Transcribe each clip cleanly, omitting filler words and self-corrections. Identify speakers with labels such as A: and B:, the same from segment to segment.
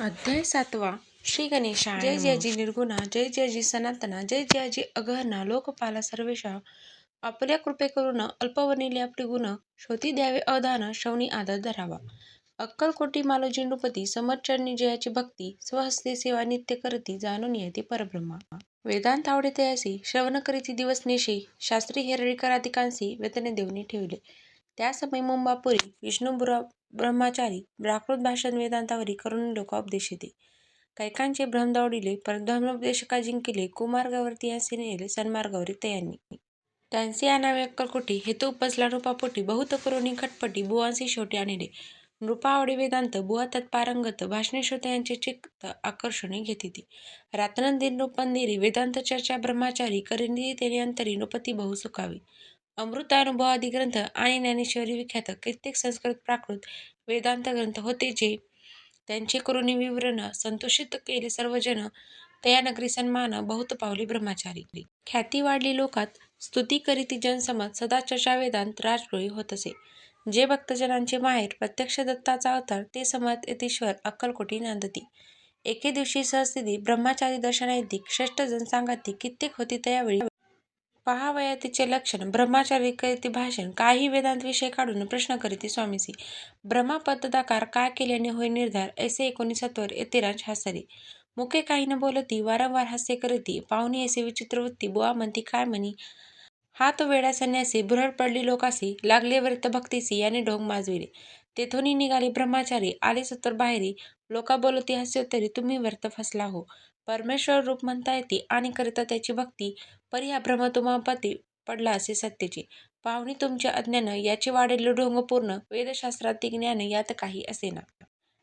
A: अध्याय 7. श्री गणेशाय जय जयाजी निर्गुणा, जय जयाजी सनातना, जय जयाजी अगहना, लोकपाला सर्वेशा. आपल्या कृपे करून अल्पवनिले आपली गुण, श्रोती द्यावे अवधान, श्रवणी आदर धरावा. अक्कलकोटी मालो झेंडूपती, समरचरणी जयाची भक्ती, स्वहस्ते सेवा नित्य करती, जाणून येते परब्रह्मा. वेदांत आवडे तयासी, श्रवण करीती दिवस निशी, शास्त्री हेरळीकराधिकांसी, वेतने देऊनी ठेविले. त्या समय मुंबापुरी विष्णू ब्रह्माचारी प्राकृत भाषण वेदांतावरी करून लोकोपदेशिते. कैकांचे भ्रम दौडिले, परब्रह्मोपदेशका जिंकिले, कुमार्गावरती यांसी नेले, सन्मार्गावरी तयांनी. त्यांचे आणावे अक्कलकोटी, हेतू उपजला नृपापोटी, बहुत करुणी खटपटी, बुवांसी शेवटी आणिले. नृपा आवडे वेदांत, बुवा त्यात पारंगत, भाषणे श्रोत्यांचे चित्त आकर्षणी घेतिती. रात्रंदिन नृपंदिरी, वेदांत चर्चा ब्रह्माचारी, करिनी तेने अंतरी, नृपती बहु सुखावी. अमृतानुभवादी ग्रंथ आणि ज्ञानेश्वरी विख्यात कित्येक संस्कृत प्राकृत वेदांत ग्रंथ होते, जे त्यांचे करुणी विवरण संतोषित केले सर्वजन. तया नगरी सन्मान बहुत पावली ब्रह्मचारी. ख्याती वाढली लोकात, स्तुती करीती जनसमत, सदा चर्चा वेदांत राजगृही होत असे. जे भक्तजनांचे माहेर, प्रत्यक्ष दत्ताचा अवतार, ते समर्थ यतीश्वर अक्कलकोटी नांदती. एके दिवशी सहस्तिती ब्रह्मचारी दर्शनाइतक, श्रेष्ठजन सांगाती, कित्येक होती तयावेळी. पहावया तिचे लक्षण, ब्रह्मचारी करीती भाषण, काही वेदांत विषय काढून प्रश्न करीती स्वामीसी. ब्रह्मपददाकार काय केल्याने होय निर्धार, ऐसे ऐकोनी सत्वर यतिराज हासरे. मुखे काही न बोलती, वारंवार हास्य करीती, पाहुणी ऐसे विचित्र वृत्ती, बुवा म्हणती काय म्हणी. हा तो वेडा संन्यासी, भुरळ पडली लोकासी, लागले व्यर्थ भक्तीसी, याने ढोंग माजविले. तेथुनी निघाले ब्रह्मचारी, आले सत्वर बाहेरी, लोका बोलती हास्योत्तरी, तुम्ही व्यर्थ फसला हो. परमेश्वर रूप म्हणता येती, आणि करिता त्याची भक्ती, परी हा भ्रम तुम्हापती पडला असे सत्तेचे. पाहुणी तुमचे अज्ञान, याचे वाढेल ढोंग पूर्ण, वेदशास्त्रातील ज्ञान यात काही असेना.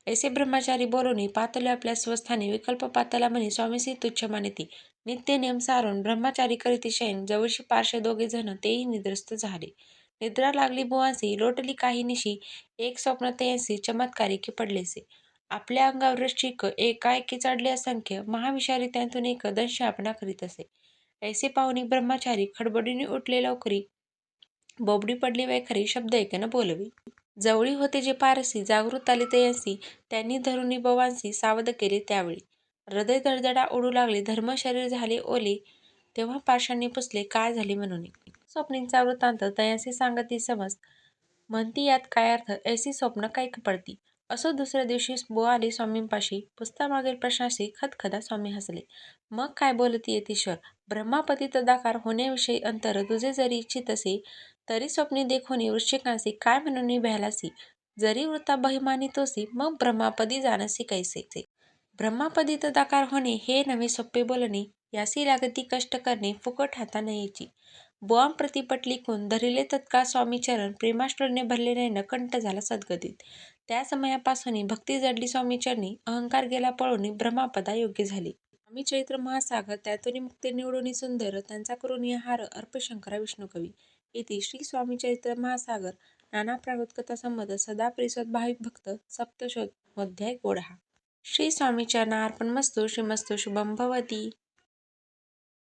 A: ऐसे ब्रह्मचारी बोलूनी पातले आपल्या स्वस्थानी, विकल्प पातला म्हणी स्वामीसी तुच्छ मानिती. नित्य नियम सारून ब्रह्मचारी करीती शयन, जवळशी पार्श्व दोघे जण तेही निद्रस्त झाले. निद्रा लागली बुवांसी, लोटली काही निशी, एक स्वप्न तयांसी चमत्कारिके पडलेसे. आपल्या अंगावर वृश्चिक एकाएकी चढले असंख्य, महाविषारी त्यांतून एक दंश आपणा करीत असे. ऐसे पाहुणी ब्रह्मचारी खडबडीने उठले लवकरी, बोबडी पडली वैखरी, शब्द ऐकन बोलवी. जवळी होते जे पारसी, जागृत आले तयांसी, त्यांनी धरुनी बवांसी सावध केले त्यावेळी. हृदय धडधडा उडू लागले, धर्म शरीर झाले ओले, तेव्हा पाषाणी पुसले काय झाले म्हणून. स्वप्नींचा वृत्तांत तयांसी सांगती समज, म्हणती यात काय अर्थ, ऐसी स्वप्न कैक पडती. असो दुसऱ्या दिवशी बुवा आले स्वामींपाशी, पुसतामागील प्रश्नासी खदखदा स्वामी हसले. मग काय बोलती यतीश्वर, ब्रह्मापती तदाकार होण्याविषयी अंतर तुझे जरी इच्छित असे, तरी स्वप्नी देखोनी वृश्चिकांसी काय म्हणून भ्यालासी. जरी वृत्ताभिमानितोसी, मग ब्रह्मापदी जाणसी कैसे. ब्रह्मापदी तदाकार होणे हे नव्हे सोपे बोलणे, यासी लागती कष्ट करणे, फुकट हाता नयेची. बुवांप्रती पट लिखून धरिले तत्काळ स्वामी चरण, प्रेमाश्रूने भरले नयन, कंठ झाला सद्गतीत. त्या समयापासून भक्ती जडली स्वामीचरणी, अहंकार गेला पळून, ब्रह्मापदा योग्य झाली. स्वामी चरित्र महासागर, त्यातून मुक्ती निवडून सुंदर, त्यांचा करून हार अर्प शंकरा विष्णुकवी. इति श्री स्वामी चरित्र महासागर नाना प्राकृत कथा संबंध सदा प्रियसुत भाविक भक्त सप्तशोध्याय गोडहा. श्री स्वामी चरणार्पणमस्तु. श्रीमस्तु शुभं भवती.